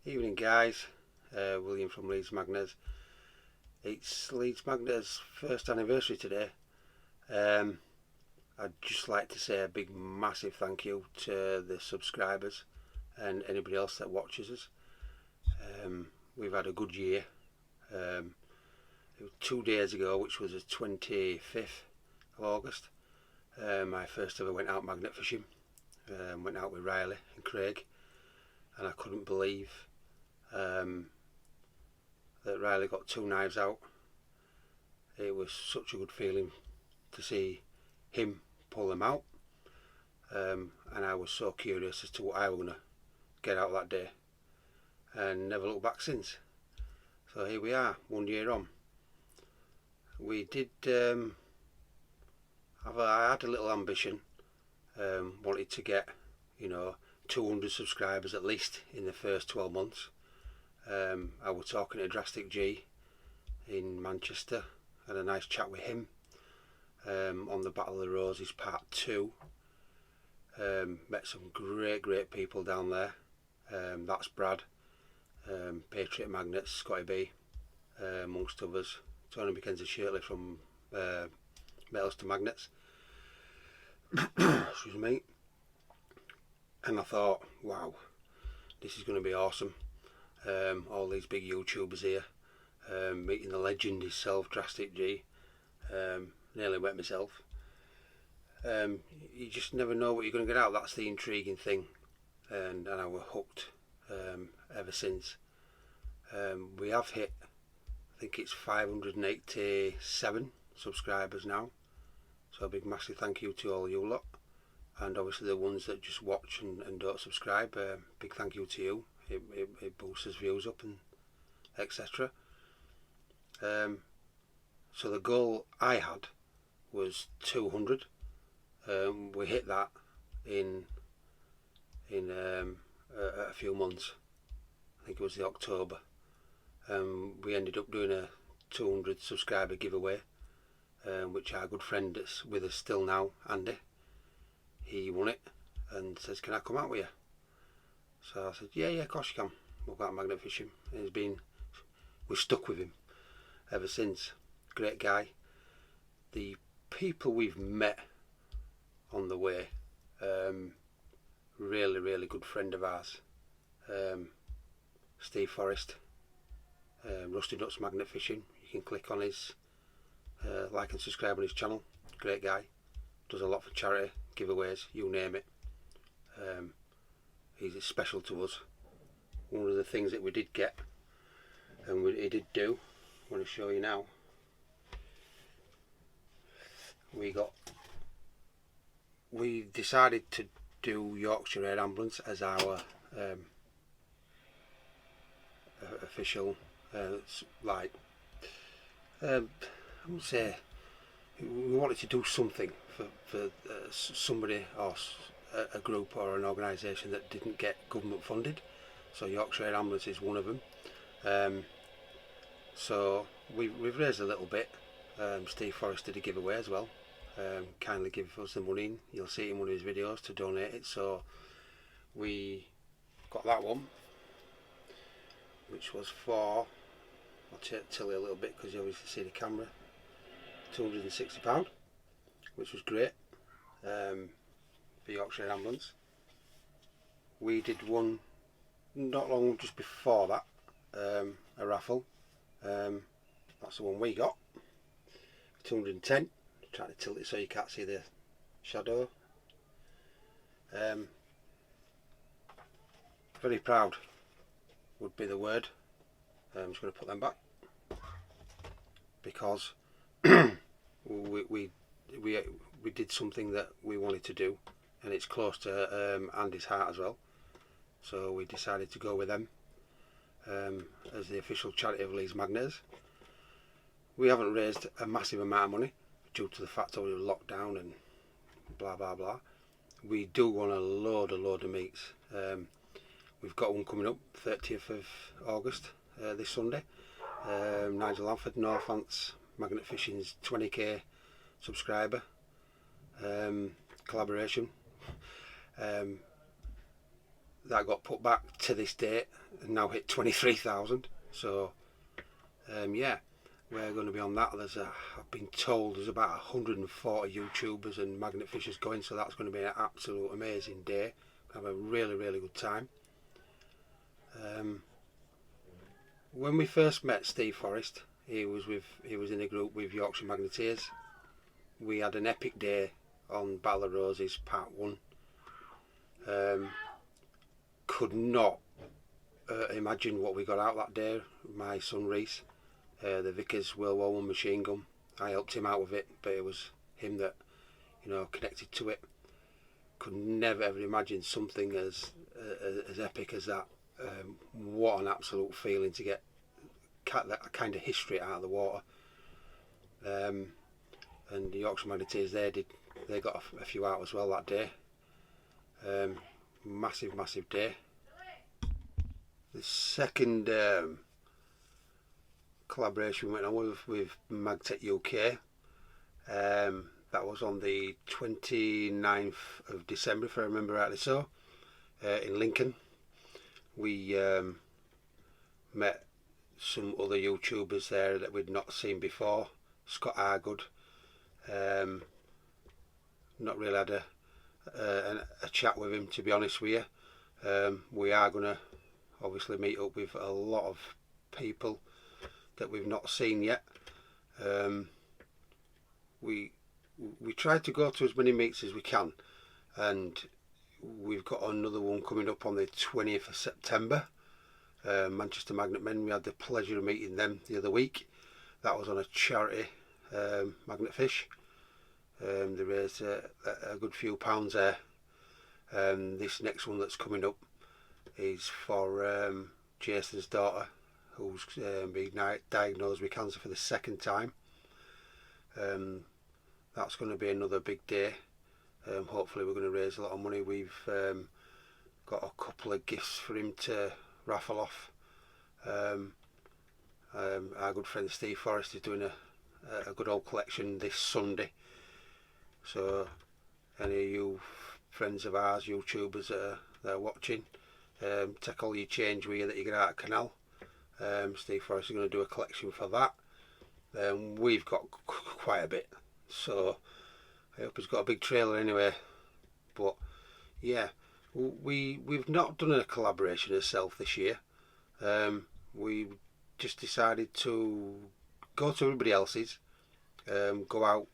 Evening guys, William from Leeds Magneters. It's Leeds Magneters' first anniversary today. I'd just like to say a big massive thank you to the subscribers and anybody else that watches us. We've had a good year. It was 2 days ago, which was the 25th of August, I first ever went out magnet fishing. Went out with Riley and Craig, and I couldn't believe that Riley got 2 knives out. It was such a good feeling to see him pull them out, and I was so curious as to what I was going to get out that day, and never looked back since. So here we are, 1 year on. We did I had a little ambition, wanted to get 200 subscribers at least in the first 12 months. I was talking to Drastic G in Manchester, had a nice chat with him on the Battle of the Roses Part 2. Met some great people down there. That's Brad, Patriot Magnets, Scotty B, amongst others. Tony McKenzie-Shirtley from Metals to Magnets. Excuse me. And I thought, wow, this is going to be awesome. All these big YouTubers here, meeting the legend himself, Drastic G. Nearly wet myself. You just never know what you're going to get out. That's the intriguing thing, and I was hooked ever since. We have hit, I think it's 587 subscribers now, so a big massive thank you to all you lot, and obviously the ones that just watch and don't subscribe. Big thank you to you. It boosts us views up and etc. So the goal I had was 200. We hit that in a few months. I think it was the October. We ended up doing a 200 subscriber giveaway, which our good friend that's with us still now, Andy, he won it and says, can I come out with you? So I said, yeah, of course you can. We'll go out magnet fishing. And we're stuck with him ever since. Great guy. The people we've met on the way, really good friend of ours, Steve Forrest, Rusty Nuts Magnet Fishing. You can click on his like and subscribe on his channel. Great guy, does a lot for charity, giveaways, you name it. He's special to us. One of the things that we did get, and he did do, I'm going to show you now. We decided to do Yorkshire Air Ambulance as our official, I would say, we wanted to do something for somebody or a group or an organisation that didn't get government funded. So Yorkshire Air Ambulance is one of them. So we've raised a little bit. Steve Forrest did a giveaway as well. Kindly give us the money in. You'll see it in one of his videos to donate it. So we got that one, which was for, I'll tell you a little bit because you obviously see the camera, £260, which was great, for Yorkshire Ambulance. We did one not long just before that, a raffle. That's the one we got, 210. Trying to tilt it so you can't see the shadow. Very proud would be the word. I'm just going to put them back because we did something that we wanted to do, and it's close to Andy's heart as well. So we decided to go with them as the official charity of Leeds Magneters. We haven't raised a massive amount of money due to the fact that we were locked down and blah blah blah. We do want a load of meets. We've got one coming up 30th of August, this Sunday. Nigel Lanford, Northants Magnet Fishing's 20k subscriber collaboration. that got put back to this date and now hit 23,000. So yeah, we're going to be on that. I've been told there's about 140 YouTubers and magnet fishers going, so that's going to be an absolute amazing day. Have a really good time. When we first met Steve Forrest, he was in a group with Yorkshire Magneteers. We had an epic day on Battle of Roses Part 1. Could not imagine what we got out that day. My son Reese, the Vickers World War I machine gun, I helped him out with it, but it was him that, you know, connected to it. Could never ever imagine something as epic as that. What an absolute feeling to get that kind of history out of the water. And the Yorkshire Magneteers, they got a few out as well that day. Massive day. The second collaboration we went on with Magtech UK, that was on the 29th of December, if I remember rightly so, in Lincoln. We met some other YouTubers there that we'd not seen before. Scott Hargood, not really had a chat with him, to be honest with you. We are going to obviously meet up with a lot of people that we've not seen yet. We tried to go to as many meets as we can, and we've got another one coming up on the 20th of September. Manchester Magnet Men, we had the pleasure of meeting them the other week. That was on a charity magnet fish. They raised a good few pounds there. This next one that's coming up is for Jason's daughter, who's been diagnosed with cancer for the second time. That's going to be another big day. Hopefully we're going to raise a lot of money. We've got a couple of gifts for him to raffle off. Our good friend Steve Forrest is doing a good old collection this Sunday, so any of you friends of ours, YouTubers that are watching, take all your change with you that you get out of canal. Steve Forrest is going to do a collection for that. We've got quite a bit, so I hope he's got a big trailer anyway. But yeah, we've not done a collaboration ourselves this year. We just decided to go to everybody else's, go out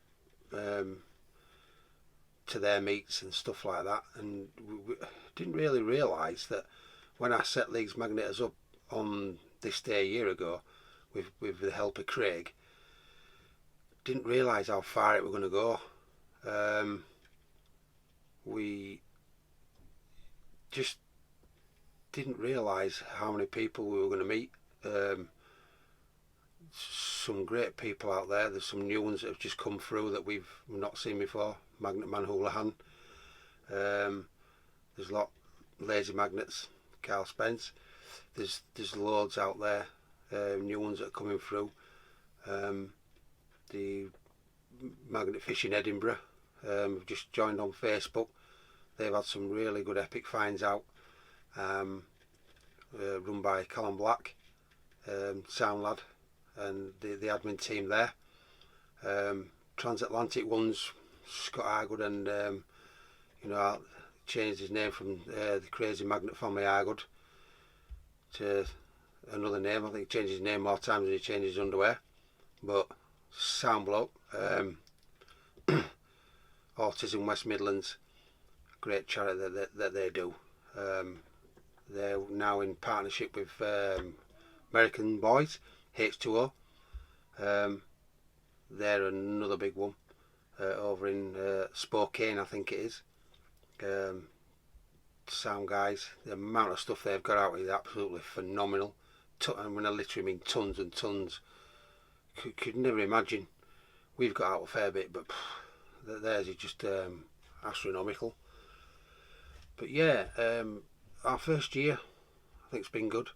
to their meets and stuff like that, and we didn't really realise that when I set LeedsMagneters up on this day a year ago with the help of Craig, didn't realise how far it were going to go. We just didn't realise how many people we were going to meet. Some great people out there. There's some new ones that have just come through that we've not seen before. Magnet Man Houlihan. There's a lot. Lazy Magnets, Carl Spence. There's loads out there. New ones that are coming through. The Magnet Fishing Edinburgh have just joined on Facebook. They've had some really good epic finds out, run by Callum Black, Sound Lad, and the admin team there. Transatlantic ones, Scott Hargood, and you know, I changed his name from the Crazy Magnet Family Hargood to another name. I think he changed his name more times than he changed his underwear. But sound bloke. Autism West Midlands, great charity that they do. They're now in partnership with American Boys, H2O. They're another big one over in Spokane, I think it is. Sound guys, the amount of stuff they've got out is absolutely phenomenal. And when I literally mean tons and tons, could never imagine. We've got out a fair bit, but theirs is just astronomical. But yeah, our first year, I think it's been good.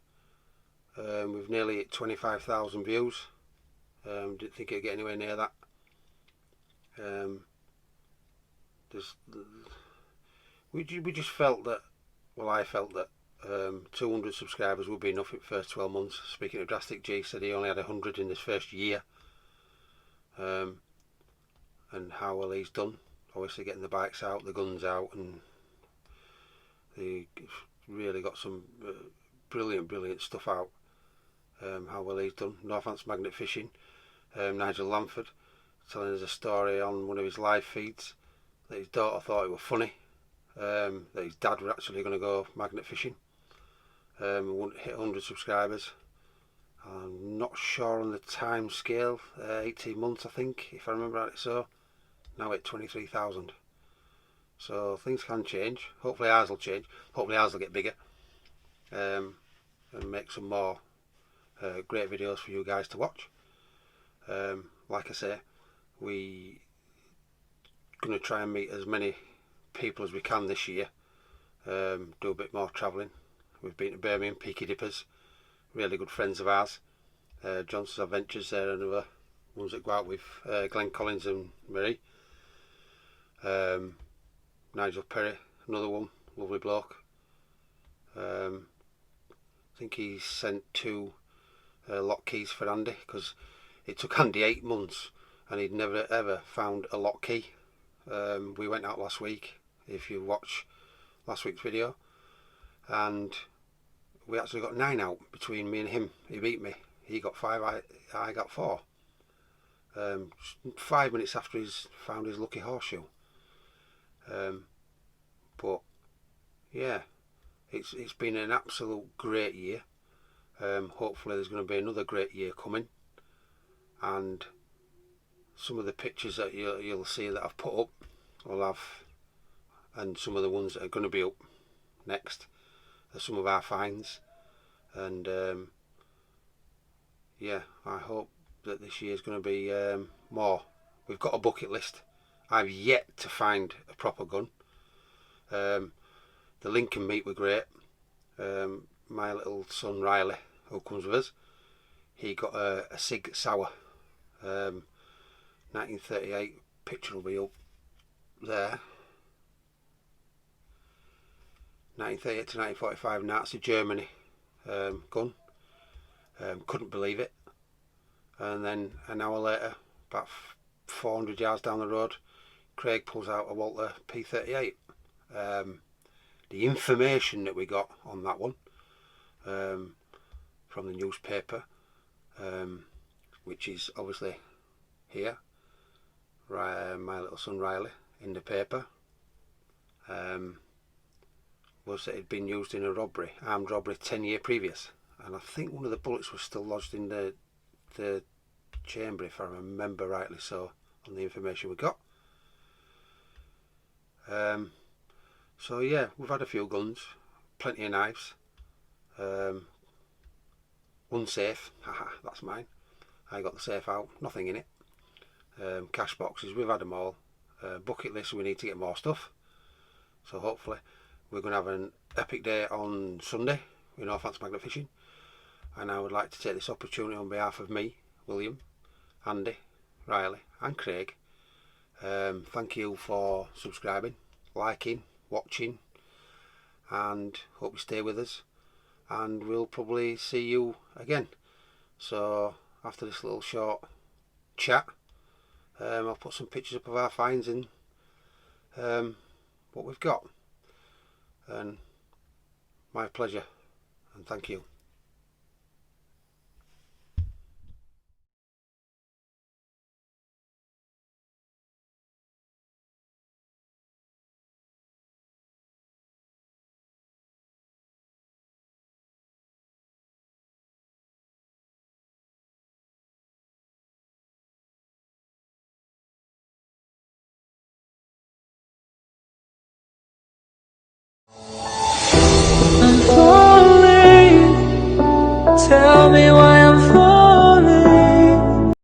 We've nearly hit 25,000 views. Didn't think it'd get anywhere near that. We just felt that well, I felt that 200 subscribers would be enough in the first 12 months. Speaking of Drastic G, said he only had 100 in his first year. And how well he's done. Obviously getting the bikes out, the guns out, and they really got some brilliant stuff out. How well he's done. Northants Magnet Fishing, Nigel Lamford telling us a story on one of his live feeds that his daughter thought it was funny, that his dad were actually going to go magnet fishing. Wouldn't hit 100 subscribers. I'm not sure on the time scale, 18 months I think, if I remember right. So now at 23,000. So things can change. Hopefully ours will change. Hopefully ours will get bigger, and make some more great videos for you guys to watch. Like I say, we going to try and meet as many people as we can this year. Do a bit more travelling. We've been to Birmingham, Peaky Dippers, really good friends of ours. Johnson's Adventures, there and other ones that go out with Glenn Collins and Marie. Nigel Perry, another one, lovely bloke. I think he sent 2 lock keys for Andy, because it took Andy 8 months and he'd never ever found a lock key. We went out last week, if you watch last week's video, and we actually got 9 out between me and him. He beat me. He got 5, I got 4. 5 minutes after he's found his lucky horseshoe. But yeah, it's been an absolute great year. Hopefully there's going to be another great year coming, and some of the pictures that you'll see that I've put up will have, and some of the ones that are going to be up next are some of our finds. And yeah, I hope that this year's going to be more. We've got a bucket list. I've yet to find a proper gun. The Lincoln meat were great. My little son Riley, who comes with us, he got a Sig Sauer, 1938. Picture will be up there. 1938 to 1945 Nazi Germany gun. Couldn't believe it. And then an hour later, about 400 yards down the road, Craig pulls out a Walter P38. The information that we got on that one from the newspaper, which is obviously here, my little son Riley, in the paper, was that it had been used in a robbery, armed robbery 10 years previous, and I think one of the bullets was still lodged in the chamber, if I remember rightly, so on the information we got. So yeah, we've had a few guns, plenty of knives, one safe, haha, that's mine, I got the safe out, nothing in it. Cash boxes, we've had them all. Bucket list, we need to get more stuff, so hopefully we're going to have an epic day on Sunday with Northants Magnet Fishing. And I would like to take this opportunity on behalf of me, William, Andy, Riley and Craig. Thank you for subscribing, liking, watching, and hope you stay with us, and we'll probably see you again. So after this little short chat, I'll put some pictures up of our finds and what we've got. And my pleasure, and thank you.